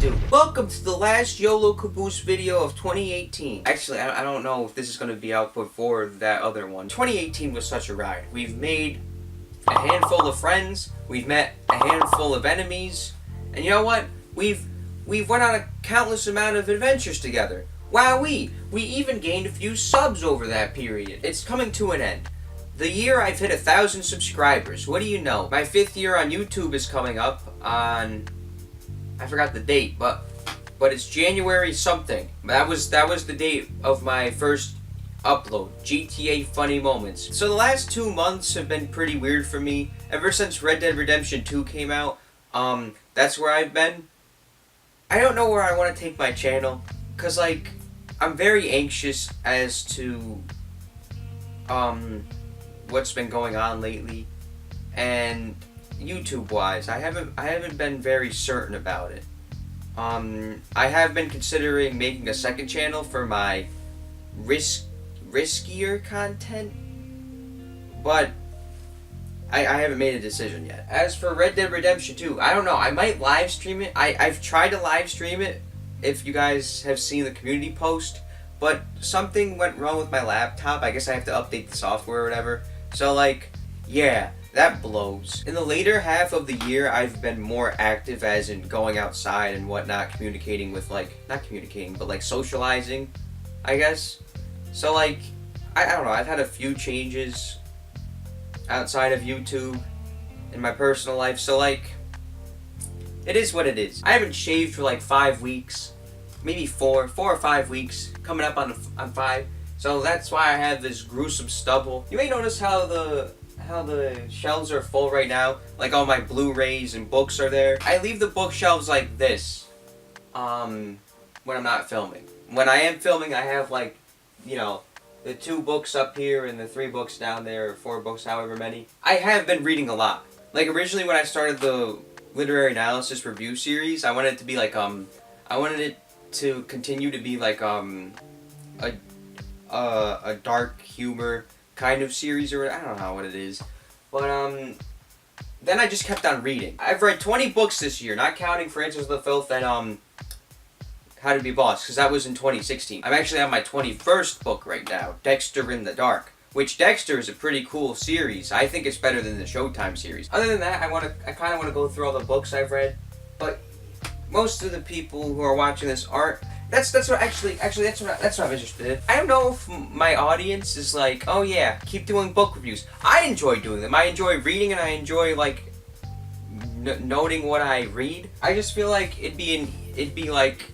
do? Welcome to the last Yolo Kaboose video of 2018. Actually, I don't know if this is going to be out before that other one. 2018 was such a ride. We've made a handful of friends, we've met a handful of enemies, and you know what? We've went on a countless amount of adventures together. Wowee! We even gained a few subs over that period. It's coming to an end. The year I've hit 1,000 subscribers. What do you know? My 5th year on YouTube is coming up on... I forgot the date, but it's January something. That was the date of my first upload. GTA Funny Moments. So the last 2 months have been pretty weird for me. Ever since Red Dead Redemption 2 came out, that's where I've been. I don't know where I want to take my channel, cause like I'm very anxious as to what's been going on lately, and YouTube wise, I haven't been very certain about it. I have been considering making a second channel for my riskier content, but I haven't made a decision yet. As for Red Dead Redemption 2, I don't know. I might live stream it. I've tried to live stream it, if you guys have seen the community post, but something went wrong with my laptop. I guess I have to update the software or whatever. So like, yeah, that blows. In the later half of the year, I've been more active, as in going outside and whatnot, communicating with not communicating, but like socializing, I guess. So like, I don't know, I've had a few changes outside of YouTube in my personal life, so like, it is what it is. I haven't shaved for like 5 weeks, maybe 4 or 5 weeks, coming up on 5. So that's why I have this gruesome stubble. You may notice how the shelves are full right now, like all my Blu-rays and books are there. I leave the bookshelves like this when I'm not filming. When I am filming, I have like, you know, the 2 books up here and the 3 books down there, or 4 books, however many. I have been reading a lot. Like originally when I started the literary analysis review series, I wanted it to be like I wanted it to continue to be like a dark humor kind of series, or I don't know what it is, but then I just kept on reading. I've read 20 books this year, not counting Francis of the Filth and How to Be Boss, because that was in 2016. I'm actually on my 21st book right now, Dexter in the Dark, which Dexter is a pretty cool series. I think it's better than the Showtime series. Other than that, I kind of want to go through all the books I've read, but most of the people who are watching this aren't. That's what I'm interested in. I don't know if my audience is like, oh yeah, keep doing book reviews. I enjoy doing them. I enjoy reading, and I enjoy like noting what I read. I just feel like it'd be like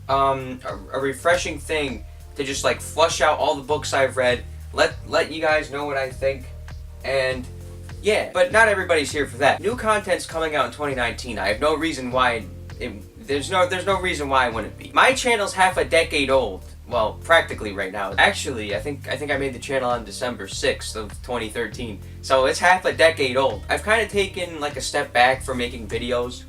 a refreshing thing to just like flush out all the books I've read, let you guys know what I think, and yeah. But not everybody's here for that. New content's coming out in 2019. I have no reason why there's no reason why I wouldn't be. My channel's half a decade old. Well, practically right now. Actually, I think I made the channel on December 6th of 2013. So it's half a decade old. I've kind of taken like a step back from making videos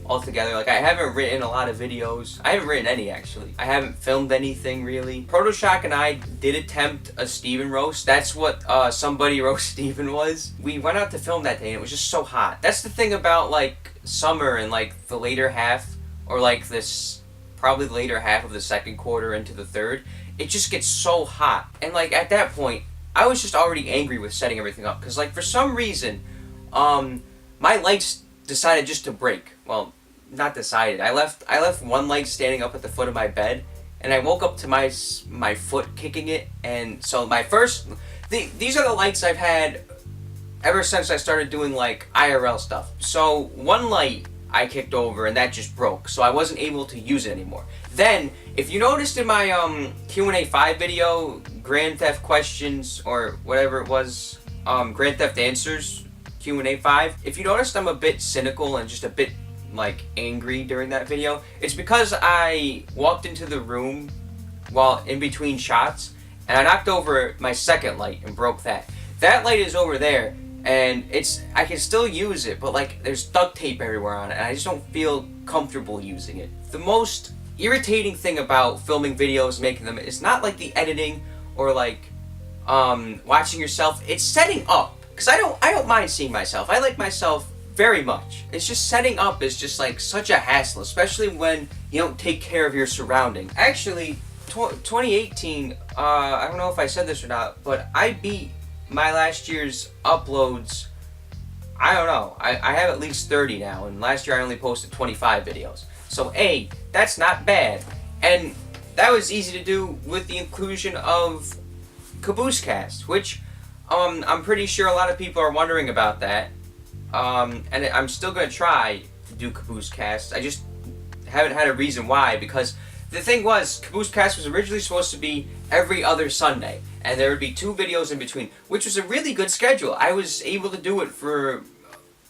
altogether. Like I haven't written a lot of videos. I haven't written any actually. I haven't filmed anything really. Protoshock and I did attempt a Steven roast. That's what Somebody Roast Steven was. We went out to film that day and it was just so hot. That's the thing about like summer and like the later half, or like this probably the later half of the second quarter into the third. It just gets so hot, and like at that point I was just already angry with setting everything up, because like for some reason my lights decided just to break. Well, not decided. I left one light standing up at the foot of my bed, and I woke up to my foot kicking it. And so these are the lights I've had ever since I started doing like IRL stuff. So one light I kicked over and that just broke, so I wasn't able to use it anymore. Then, if you noticed in my Q&A 5 video, Grand Theft Questions, or whatever it was, Grand Theft Answers Q&A 5, if you noticed I'm a bit cynical and just a bit like angry during that video, it's because I walked into the room while in between shots and I knocked over my second light and broke that. That light is over there, and I can still use it, but like there's duct tape everywhere on it, and I just don't feel comfortable using it. The most irritating thing about filming videos, making them, is not like the editing or like watching yourself. It's setting up, because I don't mind seeing myself. I like myself very much. It's just setting up is just like such a hassle, especially when you don't take care of your surroundings. Actually, 2018, I don't know if I said this or not, but I beat my last year's uploads. I don't know. I have at least 30 now, and last year I only posted 25 videos. So that's not bad. And that was easy to do with the inclusion of Kaboose Cast, which I'm pretty sure a lot of people are wondering about that. And I'm still going to try to do Kaboose Cast. I just haven't had a reason why, because the thing was, Kaboose Cast was originally supposed to be every other Sunday, and there would be 2 videos in between, which was a really good schedule. I was able to do it for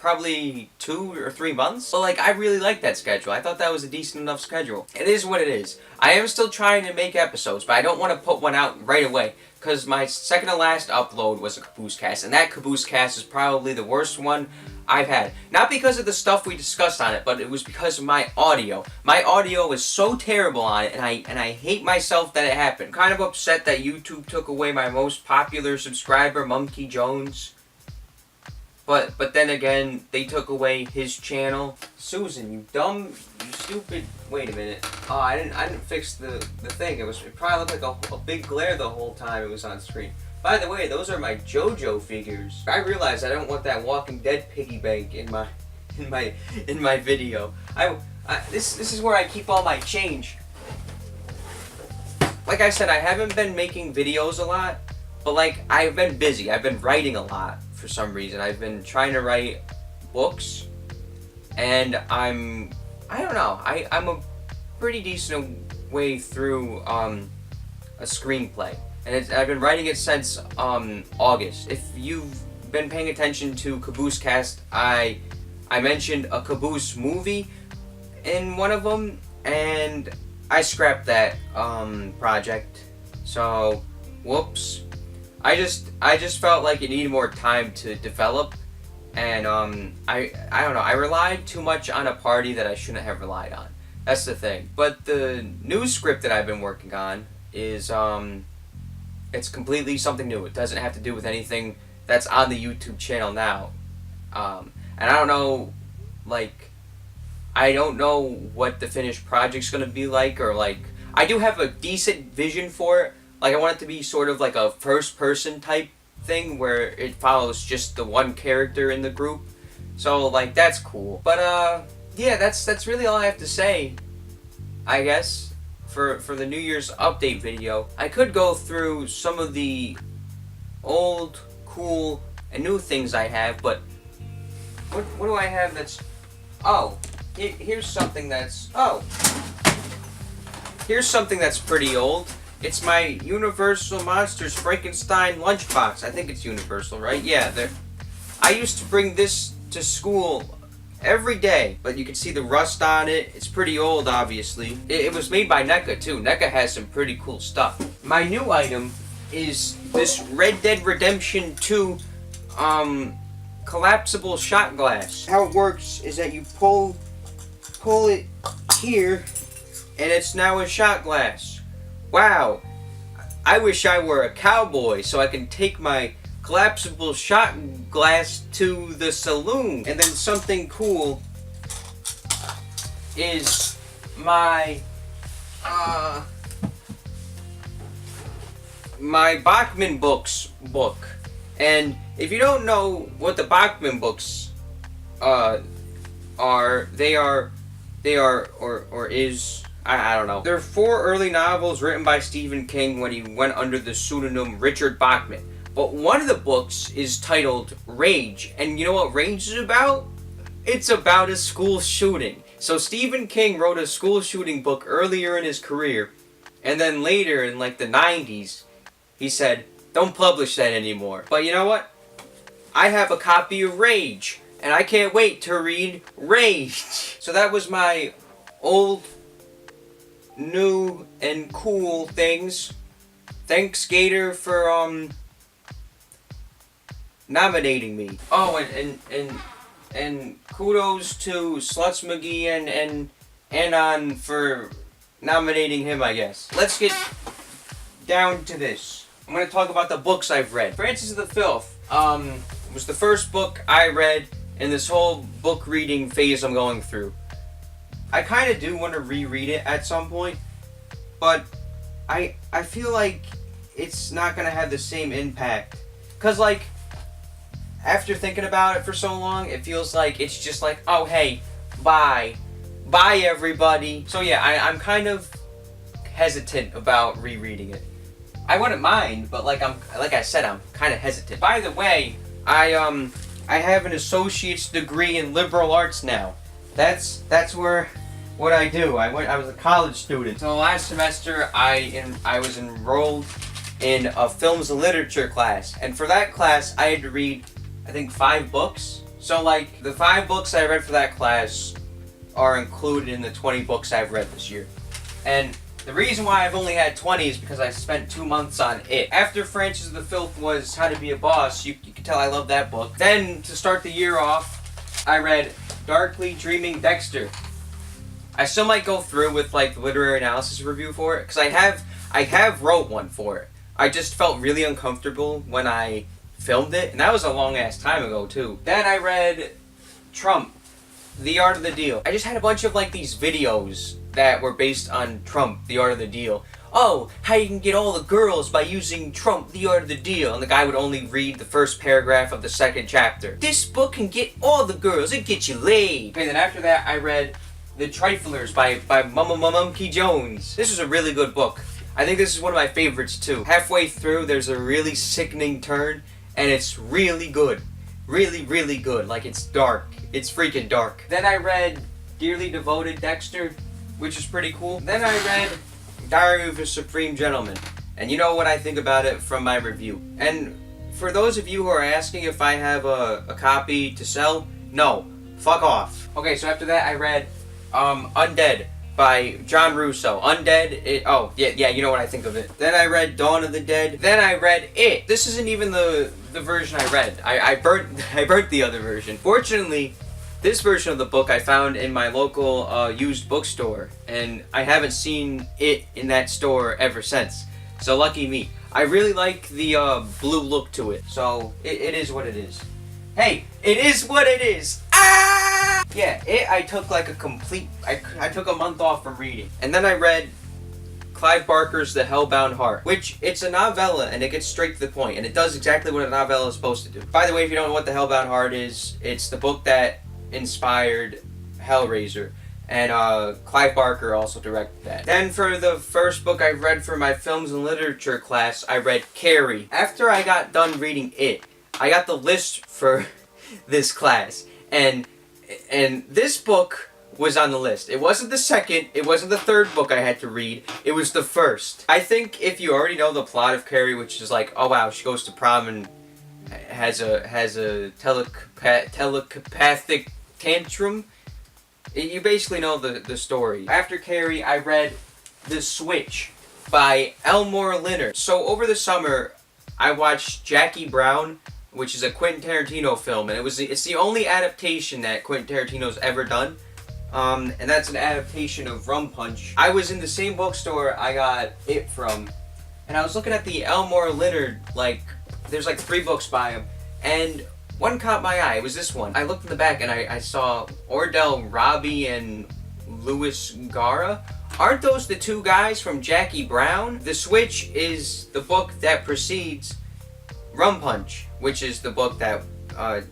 probably 2 or 3 months. But like, I really liked that schedule. I thought that was a decent enough schedule. It is what it is. I am still trying to make episodes, but I don't want to put one out right away, because my second to last upload was a Kaboose Cast, and that Kaboose Cast is probably the worst one I've had. Not because of the stuff we discussed on it, but it was because of my audio. My audio was so terrible on it, and I hate myself that it happened. Kind of upset that YouTube took away my most popular subscriber, Monkey Jones. But then again, they took away his channel. Susan, you stupid. Wait a minute. Oh, I didn't fix the thing. It probably looked like a big glare the whole time it was on screen. By the way, those are my JoJo figures. I realized I don't want that Walking Dead piggy bank in my video. This is where I keep all my change. Like I said, I haven't been making videos a lot, but like, I've been busy. I've been writing a lot for some reason. I've been trying to write books, and I don't know. I'm a pretty decent way through a screenplay. And I've been writing it since August. If you've been paying attention to Kaboose Cast, I mentioned a Kaboose movie in one of them, and I scrapped that project. So, whoops. I just felt like it needed more time to develop, and I don't know. I relied too much on a party that I shouldn't have relied on. That's the thing. But the new script that I've been working on is it's completely something new. It doesn't have to do with anything that's on the YouTube channel now. And I don't know, like, I don't know what the finished project's gonna be like, or like, I do have a decent vision for it. Like, I want it to be sort of like a first-person type thing where it follows just the one character in the group. So, like, that's cool. But, yeah, that's really all I have to say, I guess, for the New Year's update video. I could go through some of the old, cool, and new things I have, but what do I have that's... Oh, here's something that's... Oh. Here's something that's pretty old. It's my Universal Monsters Frankenstein lunchbox. I think it's Universal, right? Yeah, I used to bring this to school every day, but you can see the rust on it. It's pretty old, obviously. It was made by NECA, too. NECA has some pretty cool stuff. My new item is this Red Dead Redemption 2 collapsible shot glass. How it works is that you pull it here, and it's now a shot glass. Wow, I wish I were a cowboy so I can take my collapsible shot glass to the saloon. And then something cool is my my Bachman books book. And if you don't know what the Bachman books are, I don't know. They're 4 early novels written by Stephen King when he went under the pseudonym Richard Bachman. But one of the books is titled Rage. And you know what Rage is about? It's about a school shooting. So Stephen King wrote a school shooting book earlier in his career. And then later, in like the 90s, he said, don't publish that anymore. But you know what? I have a copy of Rage. And I can't wait to read Rage. So that was my old, new, and cool things. Thanks, Gator, for nominating me. Oh, and kudos to Sluts McGee and Anon for nominating him, I guess. Let's get down to this. I'm gonna talk about the books I've read. Francis of the Filth was the first book I read in this whole book reading phase I'm going through. I kind of do want to reread it at some point, but I feel like it's not going to have the same impact. Because, like, after thinking about it for so long, it feels like it's just like, oh, hey, bye. Bye, everybody. So, yeah, I'm kind of hesitant about rereading it. I wouldn't mind, but like I said, I'm kind of hesitant. By the way, I have an associate's degree in liberal arts now. That's what I do. I was a college student. So last semester I was enrolled in a films and literature class, and for that class I had to read, I think, 5 books. So like the 5 books I read for that class are included in the 20 books I've read this year. And the reason why I've only had 20 is because I spent 2 months on it. After Francis of the Filth was How to Be a Boss, you can tell I love that book. Then, to start the year off, I read Darkly Dreaming Dexter. I still might go through with like the literary analysis review for it, because I have wrote one for it. I just felt really uncomfortable when I filmed it, and that was a long ass time ago too. Then I read Trump, The Art of the Deal. I just had a bunch of like these videos that were based on Trump, The Art of the Deal. Oh, how you can get all the girls by using Trump, The Art of the Deal. And the guy would only read the first paragraph of the second chapter. This book can get all the girls, it gets you laid. Okay, then after that I read The Triflers by Monkey Jones. This is a really good book. I think this is one of my favorites too. Halfway through there's a really sickening turn, and it's really good. Really, really good. Like, it's dark. It's freaking dark. Then I read Dearly Devoted Dexter, which is pretty cool. Then I read Diary of a Supreme Gentleman, and you know what I think about it from my review. And for those of you who are asking if I have a copy to sell, no, fuck off. Okay, so after that I read Undead by John Russo. Undead, you know what I think of it. Then I read Dawn of the Dead. Then I read It. This isn't even the version I read. I burnt the other version. Fortunately, this version of the book I found in my local used bookstore, and I haven't seen it in that store ever since. So lucky me. I really like the blue look to it, so it is what it is. Hey, it is what it is! Ah! Yeah, I took like I took a month off from reading. And then I read Clive Barker's The Hellbound Heart, which it's a novella and it gets straight to the point, and it does exactly what a novella is supposed to do. By the way, if you don't know what The Hellbound Heart is, it's the book that inspired Hellraiser, and Clive Barker also directed that. Then for the first book I read for my films and literature class, I read Carrie. After I got done reading it, I got the list for this class, and this book was on the list. It wasn't the second, it wasn't the third book I had to read, it was the first. I think if you already know the plot of Carrie, which is like, oh wow, she goes to prom and has a telepathic tantrum, you basically know the story. After Carrie, I read The Switch by Elmore Leonard. So over the summer, I watched Jackie Brown, which is a Quentin Tarantino film, and it's the only adaptation that Quentin Tarantino's ever done. And that's an adaptation of Rum Punch. I was in the same bookstore I got it from, and I was looking at the Elmore Leonard, like, there's like 3 books by him, and one caught my eye. It was this one. I looked in the back and I saw Ordell Robbie and Louis Gara. Aren't those the 2 guys from Jackie Brown? The Switch is the book that precedes Rum Punch, which is the book that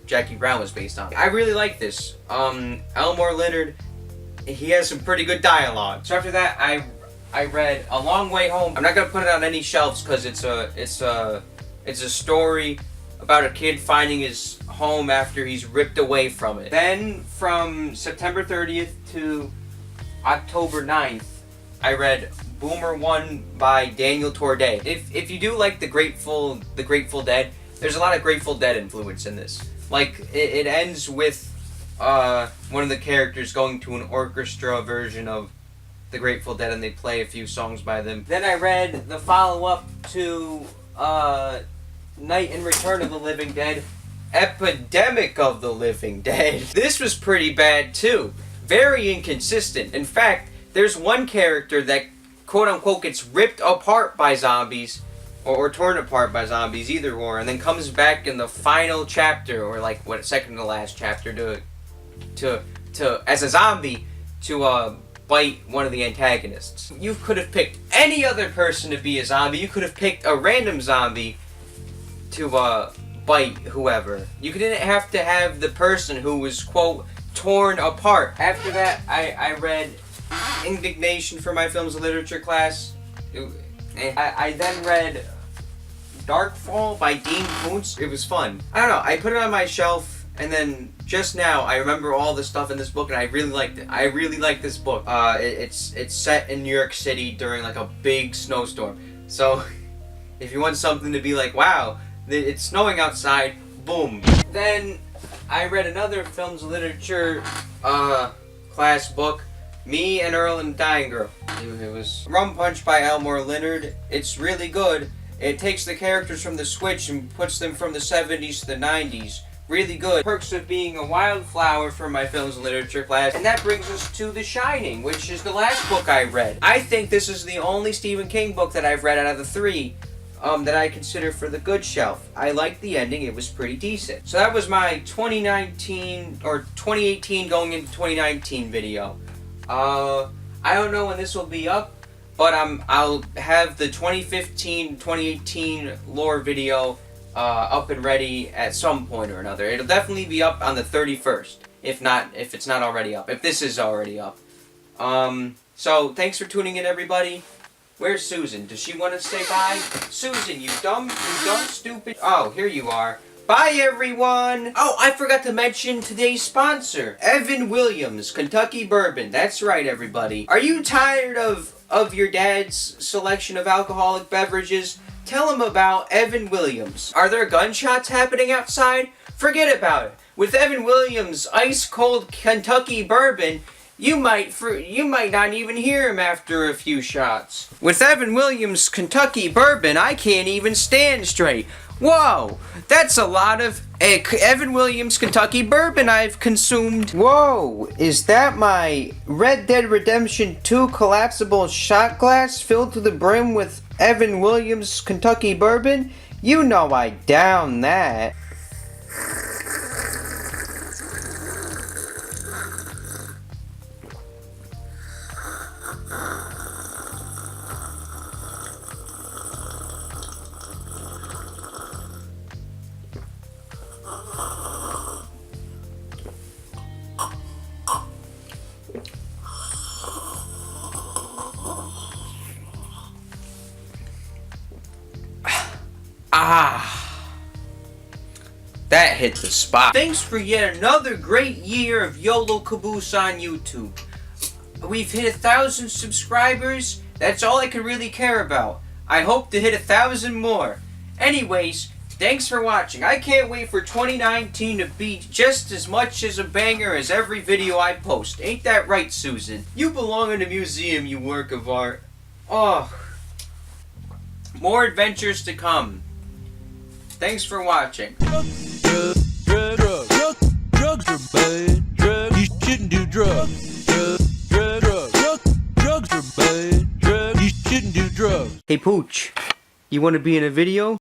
Jackie Brown was based on. I really like this. Elmore Leonard, he has some pretty good dialogue. So after that, I read A Long Way Home. I'm not gonna put it on any shelves because it's a story about a kid finding his home after he's ripped away from it. Then from September 30th to October 9th, I read Boomer 1 by Daniel Torday. If you do like the Grateful Dead, there's a lot of Grateful Dead influence in this. Like, it ends with one of the characters going to an orchestra version of the Grateful Dead, and they play a few songs by them. Then I read the follow-up to Night and Return of the Living Dead, Epidemic of the Living Dead. This was pretty bad too. Very inconsistent. In fact, there's one character that quote-unquote gets ripped apart by zombies, or torn apart by zombies, either or, and then comes back in the final chapter, or like what, second to last chapter, to as a zombie to bite one of the antagonists. You could have picked any other person to be a zombie. You could have picked a random zombie to bite whoever. You didn't have to have the person who was, quote, torn apart. After that, I read Indignation for my films and literature class. I then read Darkfall by Dean Koontz. It was fun. I don't know, I put it on my shelf, and then just now I remember all the stuff in this book, and I really liked it. I really like this book. It's set in New York City during like a big snowstorm. So if you want something to be like, wow, it's snowing outside, boom. Then I read another films and literature class book, Me and Earl and Dying Girl. It was Rum Punch by Elmore Leonard. It's really good. It takes the characters from The Switch and puts them from the 70s to the 90s. Really good. Perks of Being a Wildflower from my films and literature class. And that brings us to The Shining, which is the last book I read. I think this is the only Stephen King book that I've read out of the three that I consider for the good shelf. I liked the ending. It was pretty decent. So that was my 2019 or 2018 going into 2019 video. I don't know when this will be up, but I'll have the 2015-2018 lore video up and ready at some point or another. It'll definitely be up on the 31st, if it's not already up. If this is already up. So thanks for tuning in, everybody. Where's Susan? Does she want to say bye? Susan, you dumb, stupid. Oh, here you are. Bye, everyone! Oh, I forgot to mention today's sponsor, Evan Williams, Kentucky Bourbon. That's right, everybody. Are you tired of your dad's selection of alcoholic beverages? Tell him about Evan Williams. Are there gunshots happening outside? Forget about it. With Evan Williams' ice-cold Kentucky Bourbon, you might not even hear him after a few shots. With Evan Williams' Kentucky Bourbon, I can't even stand straight. Whoa, that's a lot of Evan Williams Kentucky Bourbon I've consumed. Whoa, is that my Red Dead Redemption 2 collapsible shot glass filled to the brim with Evan Williams Kentucky Bourbon? You know I down that. That hit the spot. Thanks for yet another great year of Yolo Kaboose on YouTube. We've hit 1,000 subscribers. That's all I can really care about. I hope to hit 1,000 more. Anyways, thanks for watching. I can't wait for 2019 to be just as much as a banger as every video I post. Ain't that right, Susan? You belong in a museum, you work of art. Oh. More adventures to come. Thanks for watching. Drugs are bad. You shouldn't do drugs. Drugs are bad. You shouldn't do drugs. Hey Pooch, you want to be in a video?